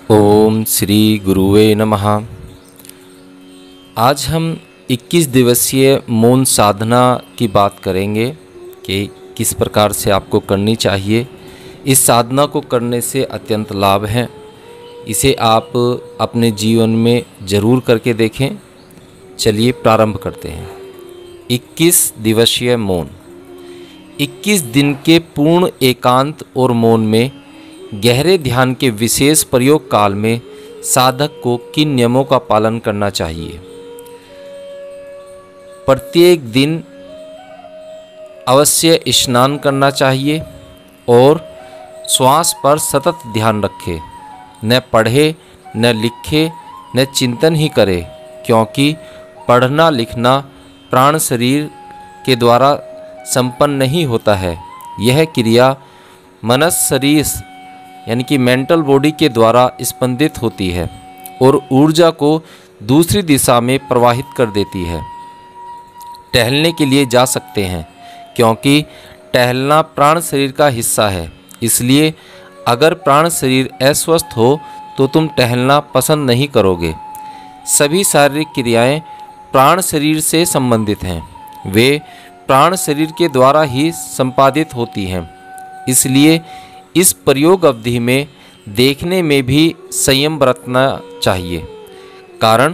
ओम श्री गुरुवे नमः। आज हम 21 दिवसीय मौन साधना की बात करेंगे कि किस प्रकार से आपको करनी चाहिए। इस साधना को करने से अत्यंत लाभ हैं। इसे आप अपने जीवन में ज़रूर करके देखें। चलिए प्रारंभ करते हैं। 21 दिवसीय मौन। 21 दिन के पूर्ण एकांत और मौन में गहरे ध्यान के विशेष प्रयोग काल में साधक को किन नियमों का पालन करना चाहिए। प्रत्येक दिन अवश्य स्नान करना चाहिए और श्वास पर सतत ध्यान रखे। न पढ़े, न लिखे, न चिंतन ही करे, क्योंकि पढ़ना लिखना प्राण शरीर के द्वारा संपन्न नहीं होता है। यह क्रिया मनस शरीर यानी कि मेंटल बॉडी के द्वारा स्पंदित होती है और ऊर्जा को दूसरी दिशा में प्रवाहित कर देती है। टहलने के लिए जा सकते हैं, क्योंकि टहलना प्राण शरीर का हिस्सा है। इसलिए अगर प्राण शरीर अस्वस्थ हो तो तुम टहलना पसंद नहीं करोगे। सभी शारीरिक क्रियाएं प्राण शरीर से संबंधित हैं। वे प्राण शरीर के द्वारा ही संपादित होती हैं। इसलिए इस प्रयोग अवधि में देखने में भी संयम बरतना चाहिए, कारण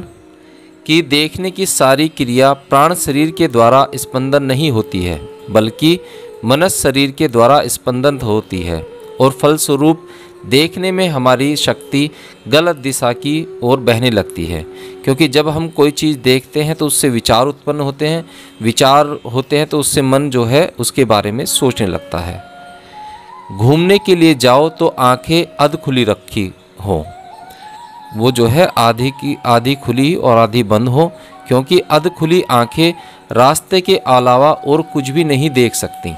कि देखने की सारी क्रिया प्राण शरीर के द्वारा स्पंदन नहीं होती है, बल्कि मनस शरीर के द्वारा स्पंदन होती है और फलस्वरूप देखने में हमारी शक्ति गलत दिशा की ओर बहने लगती है। क्योंकि जब हम कोई चीज़ देखते हैं तो उससे विचार उत्पन्न होते हैं, विचार होते हैं तो उससे मन जो है उसके बारे में सोचने लगता है। घूमने के लिए जाओ तो आंखें अध खुली रखी हो, वो जो है आधी की आधी खुली और आधी बंद हो, क्योंकि अध खुली आंखें रास्ते के अलावा और कुछ भी नहीं देख सकती।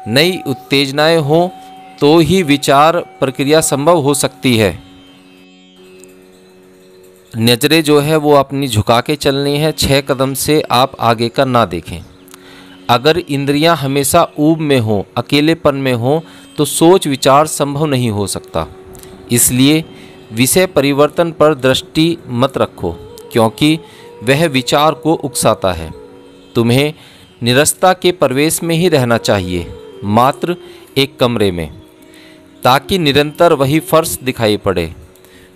नई उत्तेजनाएं हो तो ही विचार प्रक्रिया संभव हो सकती है। नजरें जो है वो अपनी झुका के चलनी है। 6 कदम से आप आगे का ना देखें। अगर इंद्रियां हमेशा ऊब में हो, अकेलेपन में हो, तो सोच विचार संभव नहीं हो सकता। इसलिए विषय परिवर्तन पर दृष्टि मत रखो, क्योंकि वह विचार को उकसाता है। तुम्हें निरसता के प्रवेश में ही रहना चाहिए, मात्र एक कमरे में, ताकि निरंतर वही फर्श दिखाई पड़े।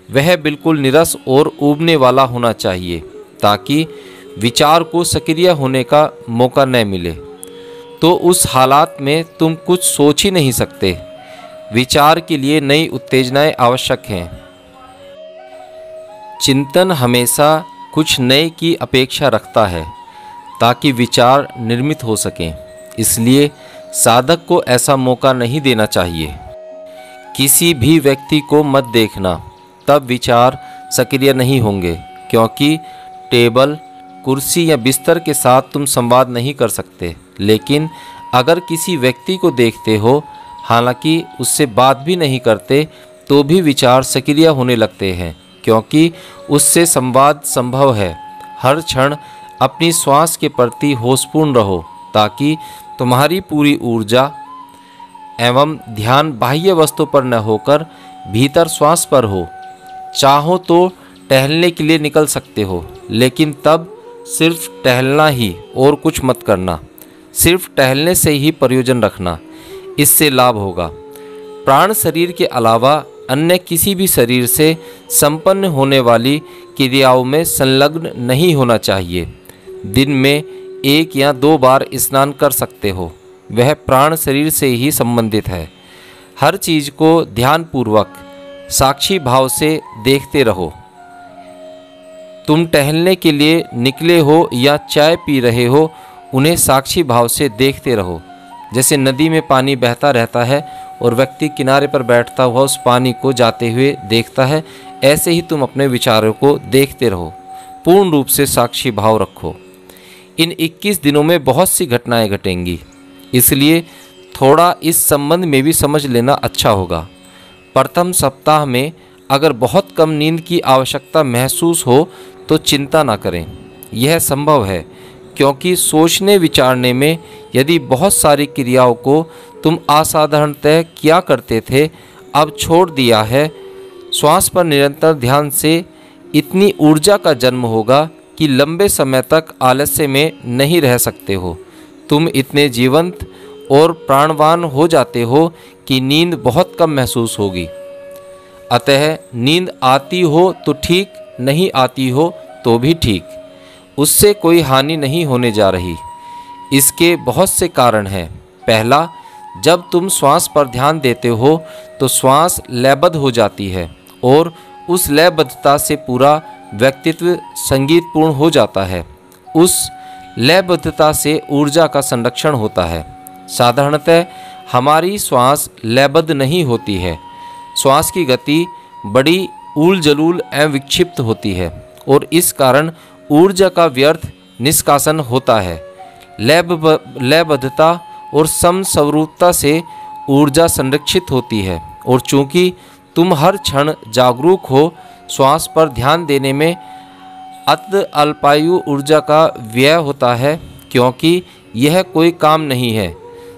वह बिल्कुल निरस और ऊबने वाला होना चाहिए, ताकि विचार को सक्रिय होने का मौका न मिले। तो उस हालात में तुम कुछ सोच ही नहीं सकते। विचार के लिए नई उत्तेजनाएं आवश्यक हैं। चिंतन हमेशा कुछ नए की अपेक्षा रखता है, ताकि विचार निर्मित हो सकें। इसलिए साधक को ऐसा मौका नहीं देना चाहिए। किसी भी व्यक्ति को मत देखना, तब विचार सक्रिय नहीं होंगे, क्योंकि टेबल, कुर्सी या बिस्तर के साथ तुम संवाद नहीं कर सकते। लेकिन अगर किसी व्यक्ति को देखते हो, हालांकि उससे बात भी नहीं करते, तो भी विचार सक्रिय होने लगते हैं, क्योंकि उससे संवाद संभव है। हर क्षण अपनी श्वास के प्रति होशपूर्ण रहो, ताकि तुम्हारी पूरी ऊर्जा एवं ध्यान बाह्य वस्तु पर न होकर भीतर श्वास पर हो। चाहो तो टहलने के लिए निकल सकते हो, लेकिन तब सिर्फ टहलना ही और कुछ मत करना। सिर्फ टहलने से ही प्रयोजन रखना, इससे लाभ होगा। प्राण शरीर के अलावा अन्य किसी भी शरीर से संपन्न होने वाली क्रियाओं में संलग्न नहीं होना चाहिए। दिन में 1 या 2 बार स्नान कर सकते हो, वह प्राण शरीर से ही संबंधित है। हर चीज़ को ध्यानपूर्वक साक्षी भाव से देखते रहो। तुम टहलने के लिए निकले हो या चाय पी रहे हो, उन्हें साक्षी भाव से देखते रहो। जैसे नदी में पानी बहता रहता है और व्यक्ति किनारे पर बैठता हुआ उस पानी को जाते हुए देखता है, ऐसे ही तुम अपने विचारों को देखते रहो। पूर्ण रूप से साक्षी भाव रखो। इन 21 दिनों में बहुत सी घटनाएं घटेंगी, इसलिए थोड़ा इस संबंध में भी समझ लेना अच्छा होगा। प्रथम सप्ताह में अगर बहुत कम नींद की आवश्यकता महसूस हो तो चिंता ना करें। यह संभव है, क्योंकि सोचने विचारने में यदि बहुत सारी क्रियाओं को तुम असाधारणतः किया करते थे, अब छोड़ दिया है। श्वास पर निरंतर ध्यान से इतनी ऊर्जा का जन्म होगा कि लंबे समय तक आलस्य में नहीं रह सकते हो। तुम इतने जीवंत और प्राणवान हो जाते हो कि नींद बहुत कम महसूस होगी। अतः नींद आती हो तो ठीक, नहीं आती हो तो भी ठीक, उससे कोई हानि नहीं होने जा रही। इसके बहुत से कारण हैं। पहला, जब तुम श्वास पर ध्यान देते हो तो श्वास लयबद्ध हो जाती है और उस लयबद्धता से पूरा व्यक्तित्व संगीतपूर्ण हो जाता है। उस लयबद्धता से ऊर्जा का संरक्षण होता है। साधारणतः हमारी श्वास लयबद्ध नहीं होती है। श्वास की गति बड़ी ऊल जलूल एवं विक्षिप्त होती है और इस कारण ऊर्जा का व्यर्थ निष्कासन होता है। लयबद्धता और समस्वरूपता से ऊर्जा संरक्षित होती है और चूंकि तुम हर क्षण जागरूक हो, श्वास पर ध्यान देने में अत अल्पायु ऊर्जा का व्यय होता है, क्योंकि यह कोई काम नहीं है।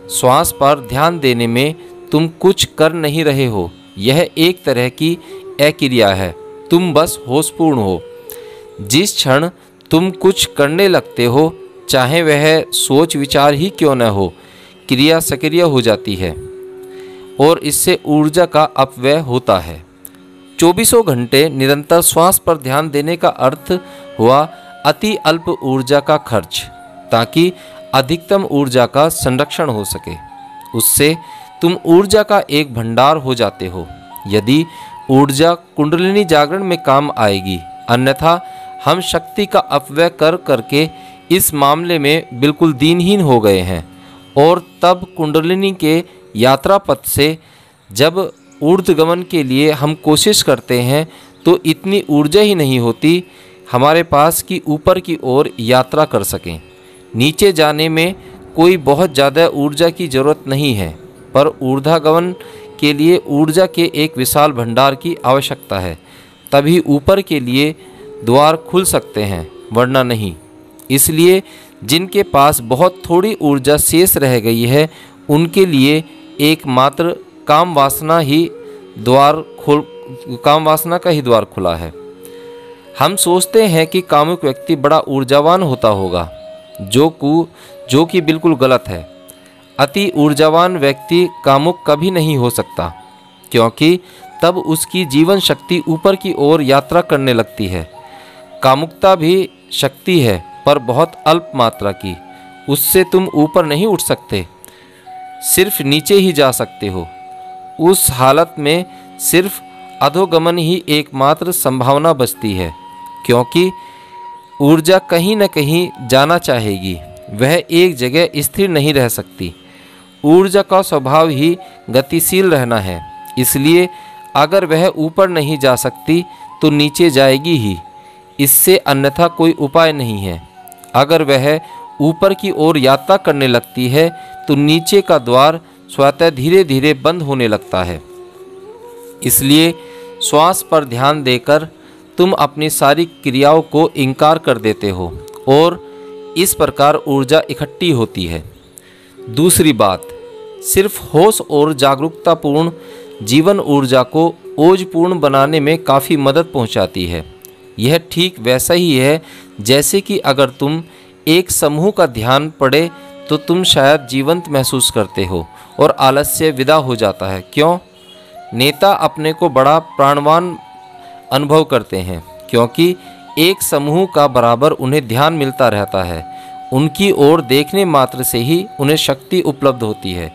श्वास पर ध्यान देने में तुम कुछ कर नहीं रहे हो, यह एक तरह की अक्रिया है, तुम बस होशपूर्ण हो। जिस क्षण तुम कुछ करने लगते हो, चाहे वह सोच विचार ही क्यों न हो, क्रिया सक्रिय हो जाती है और इससे ऊर्जा का अपव्यय होता है। 24 घंटे निरंतर श्वास पर ध्यान देने का अर्थ हुआ अति अल्प ऊर्जा का खर्च, ताकि अधिकतम ऊर्जा का संरक्षण हो सके। उससे तुम ऊर्जा का एक भंडार हो जाते हो। यदि ऊर्जा कुंडलिनी जागरण में काम आएगी, अन्यथा हम शक्ति का अपव्यय कर करके इस मामले में बिल्कुल दीनहीन हो गए हैं। और तब कुंडलिनी के यात्रा पथ से जब ऊर्ध्वगमन के लिए हम कोशिश करते हैं तो इतनी ऊर्जा ही नहीं होती हमारे पास कि ऊपर की ओर यात्रा कर सकें। नीचे जाने में कोई बहुत ज़्यादा ऊर्जा की ज़रूरत नहीं है, पर ऊर्ध्वगमन के लिए ऊर्जा के एक विशाल भंडार की आवश्यकता है। तभी ऊपर के लिए द्वार खुल सकते हैं, वरना नहीं। इसलिए जिनके पास बहुत थोड़ी ऊर्जा शेष रह गई है, उनके लिए एकमात्र काम वासना का ही द्वार खुला है। हम सोचते हैं कि कामुक व्यक्ति बड़ा ऊर्जावान होता होगा, जो कि बिल्कुल गलत है। अति ऊर्जावान व्यक्ति कामुक कभी नहीं हो सकता, क्योंकि तब उसकी जीवन शक्ति ऊपर की ओर यात्रा करने लगती है। कामुकता भी शक्ति है, पर बहुत अल्प मात्रा की। उससे तुम ऊपर नहीं उठ सकते, सिर्फ नीचे ही जा सकते हो। उस हालत में सिर्फ अधोगमन ही एकमात्र संभावना बचती है, क्योंकि ऊर्जा कहीं न कहीं जाना चाहेगी, वह एक जगह स्थिर नहीं रह सकती। ऊर्जा का स्वभाव ही गतिशील रहना है, इसलिए अगर वह ऊपर नहीं जा सकती तो नीचे जाएगी ही, इससे अन्यथा कोई उपाय नहीं है। अगर वह ऊपर की ओर यात्रा करने लगती है तो नीचे का द्वार स्वतः धीरे धीरे बंद होने लगता है। इसलिए श्वास पर ध्यान देकर तुम अपनी सारी क्रियाओं को इनकार कर देते हो और इस प्रकार ऊर्जा इकट्ठी होती है। दूसरी बात, सिर्फ होश और जागरूकतापूर्ण जीवन ऊर्जा को ओजपूर्ण बनाने में काफ़ी मदद पहुंचाती है। यह ठीक वैसा ही है जैसे कि अगर तुम एक समूह का ध्यान पड़े तो तुम शायद जीवंत महसूस करते हो और आलस्य विदा हो जाता है। क्यों? नेता अपने को बड़ा प्राणवान अनुभव करते हैं, क्योंकि एक समूह का बराबर उन्हें ध्यान मिलता रहता है। उनकी ओर देखने मात्र से ही उन्हें शक्ति उपलब्ध होती है।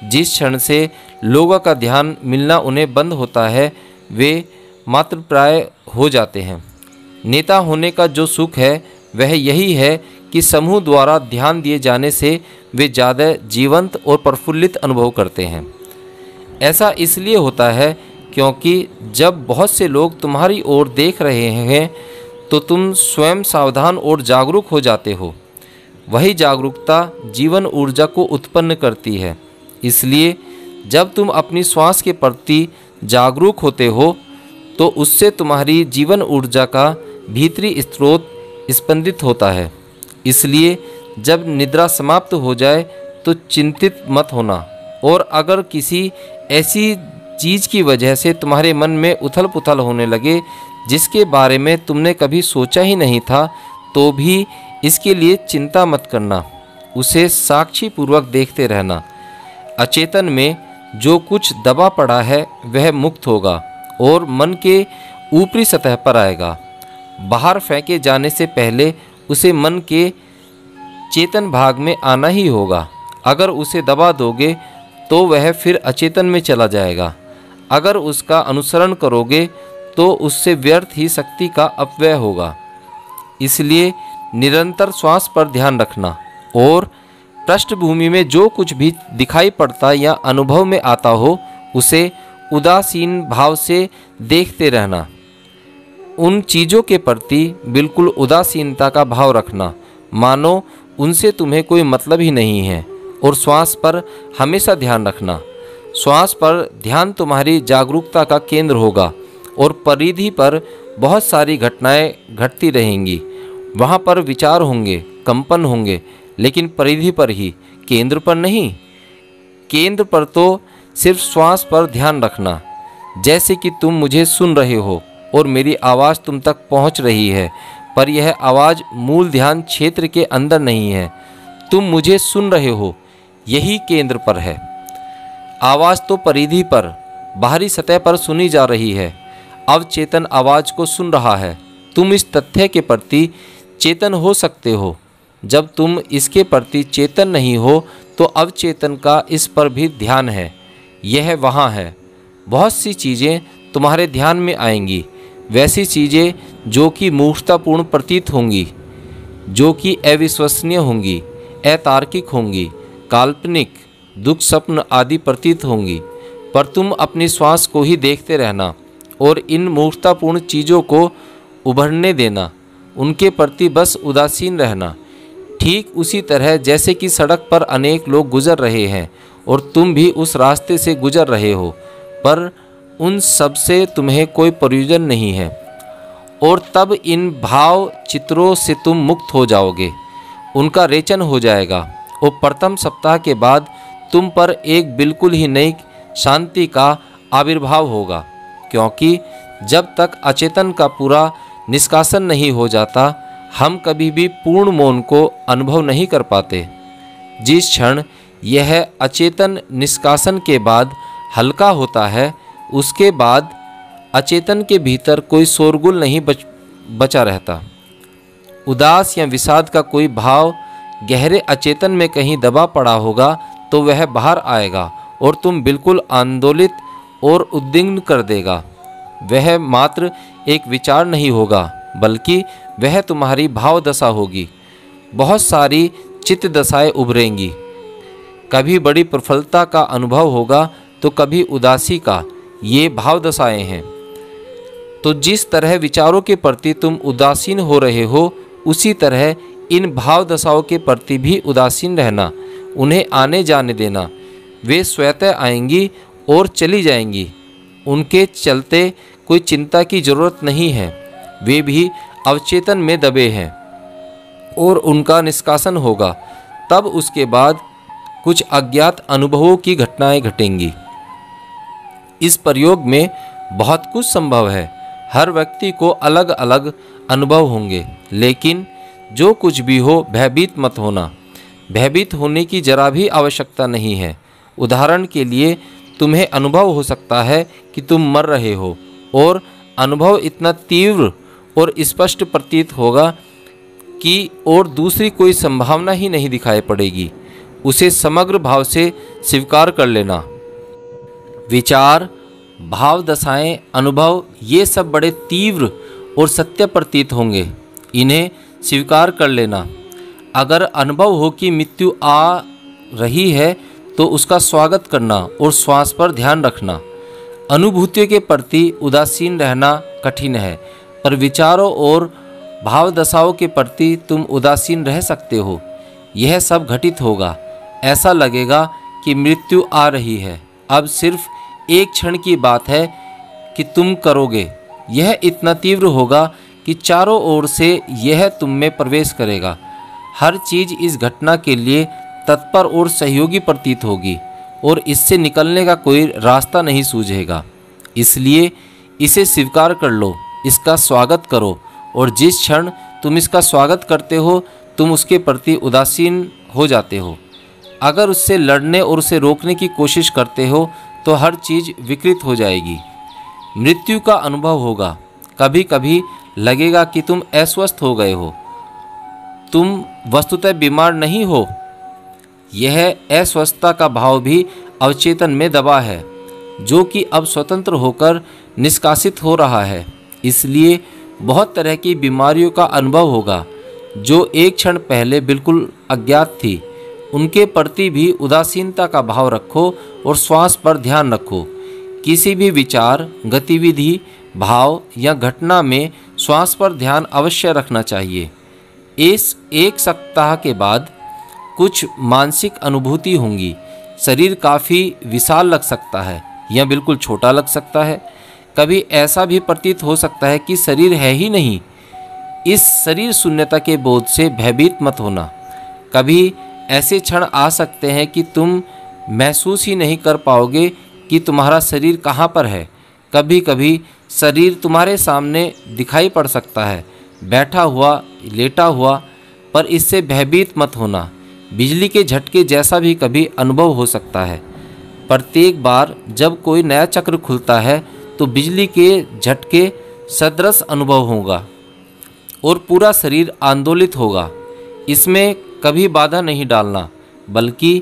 जिस क्षण से लोगों का ध्यान मिलना उन्हें बंद होता है, वे मात्रप्राय हो जाते हैं। नेता होने का जो सुख है वह यही है कि समूह द्वारा ध्यान दिए जाने से वे ज़्यादा जीवंत और प्रफुल्लित अनुभव करते हैं। ऐसा इसलिए होता है क्योंकि जब बहुत से लोग तुम्हारी ओर देख रहे हैं तो तुम स्वयं सावधान और जागरूक हो जाते हो। वही जागरूकता जीवन ऊर्जा को उत्पन्न करती है। इसलिए जब तुम अपनी श्वास के प्रति जागरूक होते हो तो उससे तुम्हारी जीवन ऊर्जा का भीतरी स्रोत स्पंदित होता है। इसलिए जब निद्रा समाप्त हो जाए तो चिंतित मत होना, और अगर किसी ऐसी चीज़ की वजह से तुम्हारे मन में उथल पुथल होने लगे जिसके बारे में तुमने कभी सोचा ही नहीं था, तो भी इसके लिए चिंता मत करना, उसे साक्षी पूर्वक देखते रहना। अचेतन में जो कुछ दबा पड़ा है वह मुक्त होगा और मन के ऊपरी सतह पर आएगा। बाहर फेंके जाने से पहले उसे मन के चेतन भाग में आना ही होगा। अगर उसे दबा दोगे तो वह फिर अचेतन में चला जाएगा। अगर उसका अनुसरण करोगे तो उससे व्यर्थ ही शक्ति का अपव्यय होगा। इसलिए निरंतर श्वास पर ध्यान रखना और पृष्ठभूमि में जो कुछ भी दिखाई पड़ता या अनुभव में आता हो उसे उदासीन भाव से देखते रहना। उन चीज़ों के प्रति बिल्कुल उदासीनता का भाव रखना, मानो उनसे तुम्हें कोई मतलब ही नहीं है। और श्वास पर हमेशा ध्यान रखना। श्वास पर ध्यान तुम्हारी जागरूकता का केंद्र होगा और परिधि पर बहुत सारी घटनाएं घटती रहेंगी। वहाँ पर विचार होंगे, कंपन होंगे, लेकिन परिधि पर ही, केंद्र पर नहीं। केंद्र पर तो सिर्फ श्वास पर ध्यान रखना। जैसे कि तुम मुझे सुन रहे हो और मेरी आवाज़ तुम तक पहुँच रही है, पर यह आवाज़ मूल ध्यान क्षेत्र के अंदर नहीं है। तुम मुझे सुन रहे हो, यही केंद्र पर है। आवाज़ तो परिधि पर, बाहरी सतह पर सुनी जा रही है। अवचेतन आवाज़ को सुन रहा है। तुम इस तथ्य के प्रति चेतन हो सकते हो। जब तुम इसके प्रति चेतन नहीं हो तो अवचेतन का इस पर भी ध्यान है। यह वहाँ है। बहुत सी चीज़ें तुम्हारे ध्यान में आएंगी, वैसी चीज़ें जो कि मूर्खतापूर्ण प्रतीत होंगी, जो कि अविश्वसनीय होंगी, अतार्किक होंगी, काल्पनिक, दुख स्वप्न आदि प्रतीत होंगी। पर तुम अपनी श्वास को ही देखते रहना और इन मूर्खतापूर्ण चीज़ों को उभरने देना, उनके प्रति बस उदासीन रहना। ठीक उसी तरह जैसे कि सड़क पर अनेक लोग गुजर रहे हैं और तुम भी उस रास्ते से गुजर रहे हो, पर उन सब से तुम्हें कोई प्रयोजन नहीं है। और तब इन भाव चित्रों से तुम मुक्त हो जाओगे, उनका रेचन हो जाएगा और प्रथम सप्ताह के बाद तुम पर एक बिल्कुल ही नई शांति का आविर्भाव होगा। क्योंकि जब तक अचेतन का पूरा निष्कासन नहीं हो जाता, हम कभी भी पूर्ण मौन को अनुभव नहीं कर पाते। जिस क्षण यह अचेतन निष्कासन के बाद हल्का होता है, उसके बाद अचेतन के भीतर कोई शोरगुल नहीं बचा रहता। उदास या विषाद का कोई भाव गहरे अचेतन में कहीं दबा पड़ा होगा तो वह बाहर आएगा और तुम बिल्कुल आंदोलित और उद्विग्न कर देगा। वह मात्र एक विचार नहीं होगा, बल्कि वह तुम्हारी भाव दशा होगी। बहुत सारी चित्त दशाएं उभरेंगी। कभी बड़ी प्रफुल्लता का अनुभव होगा तो कभी उदासी का। ये भाव दशाएं हैं। तो जिस तरह विचारों के प्रति तुम उदासीन हो रहे हो, उसी तरह इन भाव दशाओं के प्रति भी उदासीन रहना। उन्हें आने जाने देना। वे स्वतः आएंगी और चली जाएंगी। उनके चलते कोई चिंता की जरूरत नहीं है। वे भी अवचेतन में दबे हैं और उनका निष्कासन होगा। तब उसके बाद कुछ अज्ञात अनुभवों की घटनाएं घटेंगी। इस प्रयोग में बहुत कुछ संभव है। हर व्यक्ति को अलग अलग अनुभव होंगे, लेकिन जो कुछ भी हो भयभीत मत होना। भयभीत होने की जरा भी आवश्यकता नहीं है। उदाहरण के लिए तुम्हें अनुभव हो सकता है कि तुम मर रहे हो और अनुभव इतना तीव्र और स्पष्ट प्रतीत होगा कि और दूसरी कोई संभावना ही नहीं दिखाई पड़ेगी। उसे समग्र भाव से स्वीकार कर लेना। विचार, भाव दशाएं, अनुभव, ये सब बड़े तीव्र और सत्य प्रतीत होंगे। इन्हें स्वीकार कर लेना। अगर अनुभव हो कि मृत्यु आ रही है तो उसका स्वागत करना और श्वास पर ध्यान रखना। अनुभूतियों के प्रति उदासीन रहना कठिन है, पर विचारों और भाव दशाओं के प्रति तुम उदासीन रह सकते हो। यह सब घटित होगा। ऐसा लगेगा कि मृत्यु आ रही है। अब सिर्फ एक क्षण की बात है कि तुम करोगे। यह इतना तीव्र होगा कि चारों ओर से यह तुम में प्रवेश करेगा। हर चीज़ इस घटना के लिए तत्पर और सहयोगी प्रतीत होगी और इससे निकलने का कोई रास्ता नहीं सूझेगा। इसलिए इसे स्वीकार कर लो, इसका स्वागत करो, और जिस क्षण तुम इसका स्वागत करते हो तुम उसके प्रति उदासीन हो जाते हो। अगर उससे लड़ने और उसे रोकने की कोशिश करते हो तो हर चीज़ विकृत हो जाएगी। मृत्यु का अनुभव होगा। कभी कभी लगेगा कि तुम अस्वस्थ हो गए हो। तुम वस्तुतः बीमार नहीं हो। यह अस्वस्थता का भाव भी अवचेतन में दबा है, जो कि अब स्वतंत्र होकर निष्कासित हो रहा है। इसलिए बहुत तरह की बीमारियों का अनुभव होगा जो एक क्षण पहले बिल्कुल अज्ञात थी। उनके प्रति भी उदासीनता का भाव रखो और श्वास पर ध्यान रखो। किसी भी विचार, गतिविधि, भाव या घटना में श्वास पर ध्यान अवश्य रखना चाहिए। इस एक सप्ताह के बाद कुछ मानसिक अनुभूति होंगी। शरीर काफ़ी विशाल लग सकता है या बिल्कुल छोटा लग सकता है। कभी ऐसा भी प्रतीत हो सकता है कि शरीर है ही नहीं। इस शरीर शून्यता के बोध से भयभीत मत होना। कभी ऐसे क्षण आ सकते हैं कि तुम महसूस ही नहीं कर पाओगे कि तुम्हारा शरीर कहाँ पर है। कभी कभी शरीर तुम्हारे सामने दिखाई पड़ सकता है, बैठा हुआ, लेटा हुआ, पर इससे भयभीत मत होना। बिजली के झटके जैसा भी कभी अनुभव हो सकता है। प्रत्येक बार जब कोई नया चक्र खुलता है तो बिजली के झटके सदृश अनुभव होगा और पूरा शरीर आंदोलित होगा। इसमें कभी बाधा नहीं डालना, बल्कि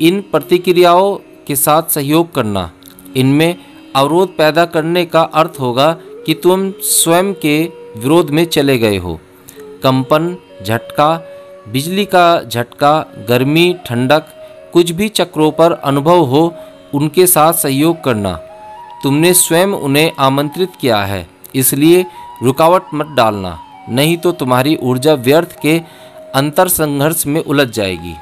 इन प्रतिक्रियाओं के साथ सहयोग करना। इनमें अवरोध पैदा करने का अर्थ होगा कि तुम स्वयं के विरोध में चले गए हो। कंपन, झटका, बिजली का झटका, गर्मी, ठंडक, कुछ भी चक्रों पर अनुभव हो, उनके साथ सहयोग करना। तुमने स्वयं उन्हें आमंत्रित किया है, इसलिए रुकावट मत डालना, नहीं तो तुम्हारी ऊर्जा व्यर्थ के अंतर संघर्ष में उलझ जाएगी।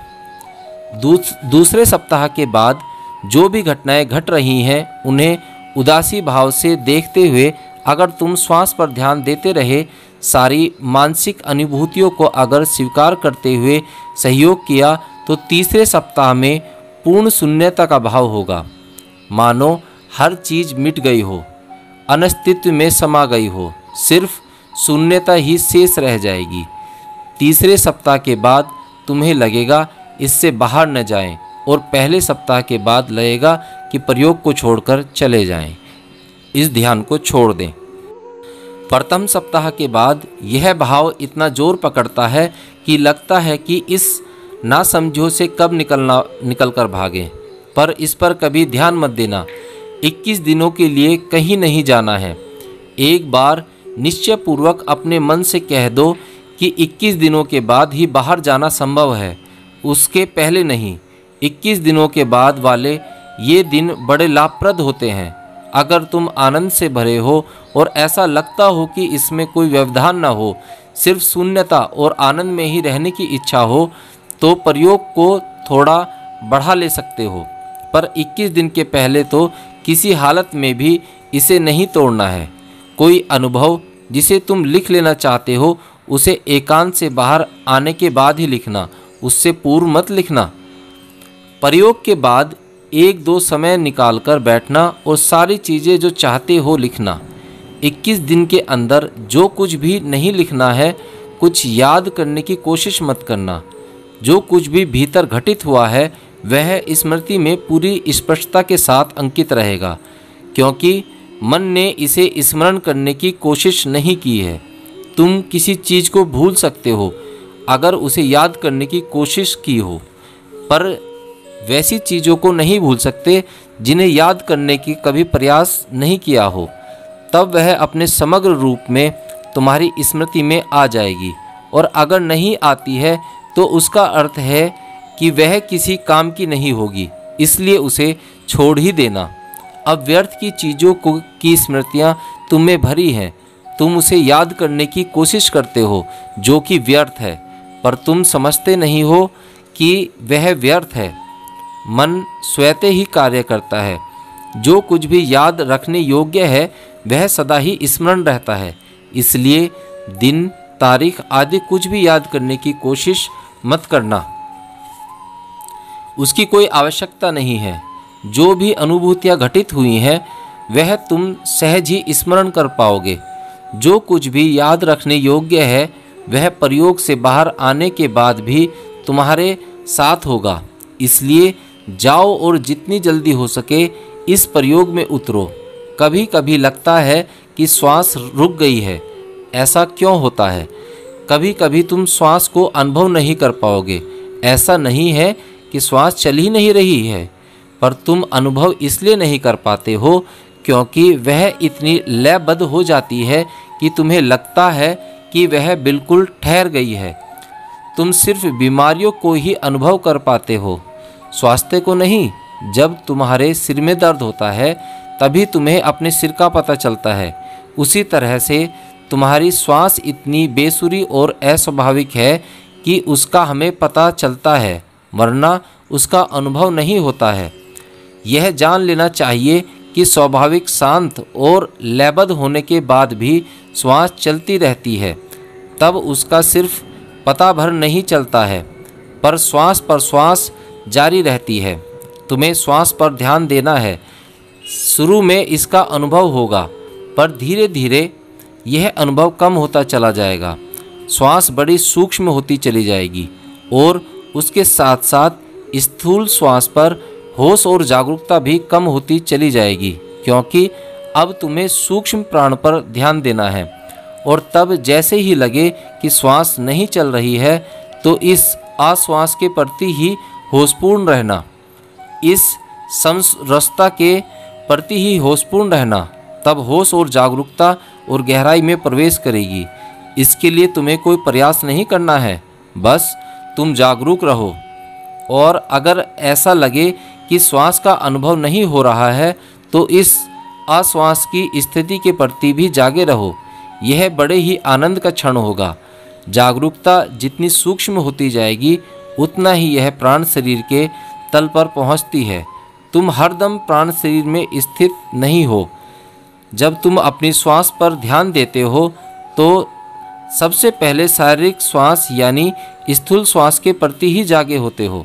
दूसरे सप्ताह के बाद जो भी घटनाएं घट रही हैं उन्हें उदासी भाव से देखते हुए अगर तुम श्वास पर ध्यान देते रहे, सारी मानसिक अनुभूतियों को अगर स्वीकार करते हुए सहयोग किया, तो तीसरे सप्ताह में पूर्ण शून्यता का भाव होगा। मानो हर चीज़ मिट गई हो, अनस्तित्व में समा गई हो, सिर्फ शून्यता ही शेष रह जाएगी। तीसरे सप्ताह के बाद तुम्हें लगेगा इससे बाहर न जाएं, और पहले सप्ताह के बाद लगेगा कि प्रयोग को छोड़कर चले जाएं, इस ध्यान को छोड़ दें। प्रथम सप्ताह के बाद यह भाव इतना जोर पकड़ता है कि लगता है कि इस नासमझों से कब निकल कर भागें, पर इस पर कभी ध्यान मत देना। 21 दिनों के लिए कहीं नहीं जाना है। एक बार निश्चयपूर्वक अपने मन से कह दो कि 21 दिनों के बाद ही बाहर जाना संभव है, उसके पहले नहीं। 21 दिनों के बाद वाले ये दिन बड़े लाभप्रद होते हैं। अगर तुम आनंद से भरे हो और ऐसा लगता हो कि इसमें कोई व्यवधान न हो, सिर्फ शून्यता और आनंद में ही रहने की इच्छा हो, तो प्रयोग को थोड़ा बढ़ा ले सकते हो। पर 21 दिन के पहले तो किसी हालत में भी इसे नहीं तोड़ना है। कोई अनुभव जिसे तुम लिख लेना चाहते हो, उसे एकांत से बाहर आने के बाद ही लिखना, उससे पूर्व मत लिखना। प्रयोग के बाद 1-2 समय निकालकर बैठना और सारी चीज़ें जो चाहते हो लिखना। 21 दिन के अंदर जो कुछ भी नहीं लिखना है, कुछ याद करने की कोशिश मत करना। जो कुछ भी भीतर घटित हुआ है वह स्मृति में पूरी स्पष्टता के साथ अंकित रहेगा, क्योंकि मन ने इसे स्मरण करने की कोशिश नहीं की है। तुम किसी चीज़ को भूल सकते हो अगर उसे याद करने की कोशिश की हो, पर वैसी चीज़ों को नहीं भूल सकते जिन्हें याद करने की कभी प्रयास नहीं किया हो। तब वह अपने समग्र रूप में तुम्हारी स्मृति में आ जाएगी, और अगर नहीं आती है तो उसका अर्थ है कि वह किसी काम की नहीं होगी, इसलिए उसे छोड़ ही देना। अब व्यर्थ की चीज़ों की स्मृतियाँ तुम में भरी हैं। तुम उसे याद करने की कोशिश करते हो जो कि व्यर्थ है, पर तुम समझते नहीं हो कि वह व्यर्थ है। मन स्वतः ही कार्य करता है। जो कुछ भी याद रखने योग्य है वह सदा ही स्मरण रहता है। इसलिए दिन, तारीख आदि कुछ भी याद करने की कोशिश मत करना, उसकी कोई आवश्यकता नहीं है। जो भी अनुभूतियाँ घटित हुई हैं वह तुम सहज ही स्मरण कर पाओगे। जो कुछ भी याद रखने योग्य है वह प्रयोग से बाहर आने के बाद भी तुम्हारे साथ होगा। इसलिए जाओ और जितनी जल्दी हो सके इस प्रयोग में उतरो। कभी कभी लगता है कि श्वास रुक गई है। ऐसा क्यों होता है? कभी कभी तुम श्वास को अनुभव नहीं कर पाओगे। ऐसा नहीं है कि श्वास चल ही नहीं रही है, पर तुम अनुभव इसलिए नहीं कर पाते हो क्योंकि वह इतनी लयबद्ध हो जाती है कि तुम्हें लगता है कि वह बिल्कुल ठहर गई है। तुम सिर्फ बीमारियों को ही अनुभव कर पाते हो, स्वास्थ्य को नहीं। जब तुम्हारे सिर में दर्द होता है तभी तुम्हें अपने सिर का पता चलता है। उसी तरह से तुम्हारी श्वास इतनी बेसुरी और अस्वाभाविक है कि उसका हमें पता चलता है, वरना उसका अनुभव नहीं होता है। यह जान लेना चाहिए कि स्वाभाविक शांत और लयबद्ध होने के बाद भी श्वास चलती रहती है, तब उसका सिर्फ पता भर नहीं चलता है, पर श्वास जारी रहती है। तुम्हें श्वास पर ध्यान देना है। शुरू में इसका अनुभव होगा, पर धीरे धीरे यह अनुभव कम होता चला जाएगा। श्वास बड़ी सूक्ष्म होती चली जाएगी और उसके साथ साथ स्थूल श्वास पर होश और जागरूकता भी कम होती चली जाएगी, क्योंकि अब तुम्हें सूक्ष्म प्राण पर ध्यान देना है। और तब जैसे ही लगे कि श्वास नहीं चल रही है तो इस आश्वास के प्रति ही होशपूर्ण रहना, इस समरसता के प्रति ही होशपूर्ण रहना। तब होश और जागरूकता और गहराई में प्रवेश करेगी। इसके लिए तुम्हें कोई प्रयास नहीं करना है, बस तुम जागरूक रहो। और अगर ऐसा लगे कि श्वास का अनुभव नहीं हो रहा है तो इस आश्वास की स्थिति के प्रति भी जागे रहो। यह बड़े ही आनंद का क्षण होगा। जागरूकता जितनी सूक्ष्म होती जाएगी उतना ही यह प्राण शरीर के तल पर पहुंचती है। तुम हरदम प्राण शरीर में स्थित नहीं हो। जब तुम अपनी श्वास पर ध्यान देते हो तो सबसे पहले शारीरिक श्वास यानी स्थूल श्वास के प्रति ही जागे होते हो।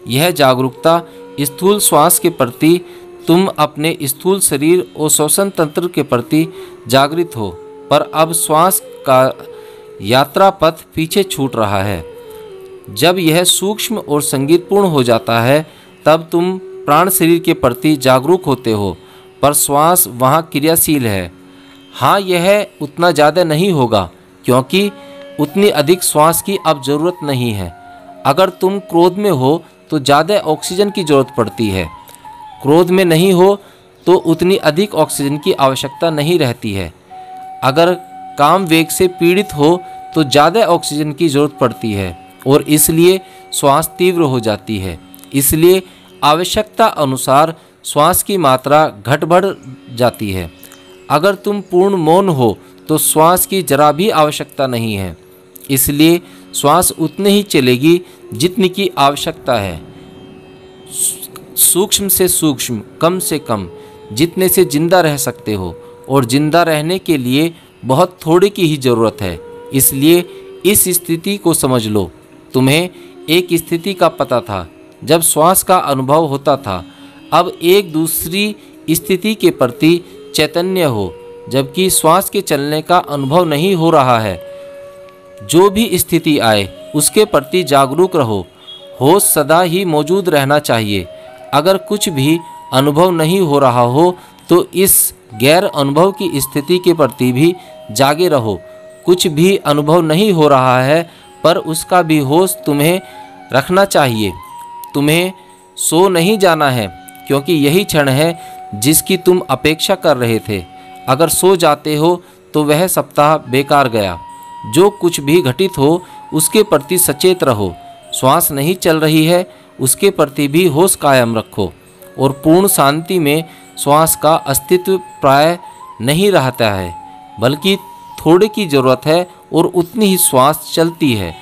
यह जागरूकता स्थूल श्वास के प्रति, तुम अपने स्थूल शरीर और श्वसन तंत्र के प्रति जागृत हो, पर अब श्वास का यात्रा पथ पीछे छूट रहा है। जब यह सूक्ष्म और संगीतपूर्ण हो जाता है तब तुम प्राण शरीर के प्रति जागरूक होते हो, पर श्वास वहाँ क्रियाशील है। हाँ, यह उतना ज़्यादा नहीं होगा क्योंकि उतनी अधिक श्वास की अब ज़रूरत नहीं है। अगर तुम क्रोध में हो तो ज़्यादा ऑक्सीजन की ज़रूरत पड़ती है। क्रोध में नहीं हो तो उतनी अधिक ऑक्सीजन की आवश्यकता नहीं रहती है। अगर काम वेग से पीड़ित हो तो ज़्यादा ऑक्सीजन की ज़रूरत पड़ती है और इसलिए श्वास तीव्र हो जाती है। इसलिए आवश्यकता अनुसार श्वास की मात्रा घट बढ़ जाती है। अगर तुम पूर्ण मौन हो तो श्वास की जरा भी आवश्यकता नहीं है। इसलिए श्वास उतनी ही चलेगी जितनी की आवश्यकता है। सूक्ष्म से सूक्ष्म, कम से कम, जितने से जिंदा रह सकते हो, और जिंदा रहने के लिए बहुत थोड़े की ही ज़रूरत है। इसलिए इस स्थिति को समझ लो। तुम्हें एक स्थिति का पता था जब श्वास का अनुभव होता था। अब एक दूसरी स्थिति के प्रति चैतन्य हो जबकि श्वास के चलने का अनुभव नहीं हो रहा है। जो भी स्थिति आए उसके प्रति जागरूक रहो। होश सदा ही मौजूद रहना चाहिए। अगर कुछ भी अनुभव नहीं हो रहा हो तो इस गैर अनुभव की स्थिति के प्रति भी जागे रहो। कुछ भी अनुभव नहीं हो रहा है पर उसका भी होश तुम्हें रखना चाहिए। तुम्हें सो नहीं जाना है क्योंकि यही क्षण है जिसकी तुम अपेक्षा कर रहे थे। अगर सो जाते हो तो वह सप्ताह बेकार गया। जो कुछ भी घटित हो उसके प्रति सचेत रहो। श्वास नहीं चल रही है उसके प्रति भी होश कायम रखो और पूर्ण शांति में श्वास का अस्तित्व प्राय नहीं रहता है, बल्कि थोड़े की ज़रूरत है और उतनी ही श्वास चलती है।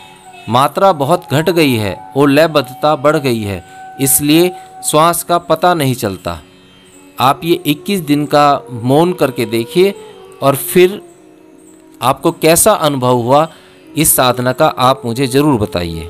मात्रा बहुत घट गई है और लयबद्धता बढ़ गई है, इसलिए श्वास का पता नहीं चलता। आप ये 21 दिन का मौन करके देखिए और फिर आपको कैसा अनुभव हुआ इस साधना का आप मुझे ज़रूर बताइए।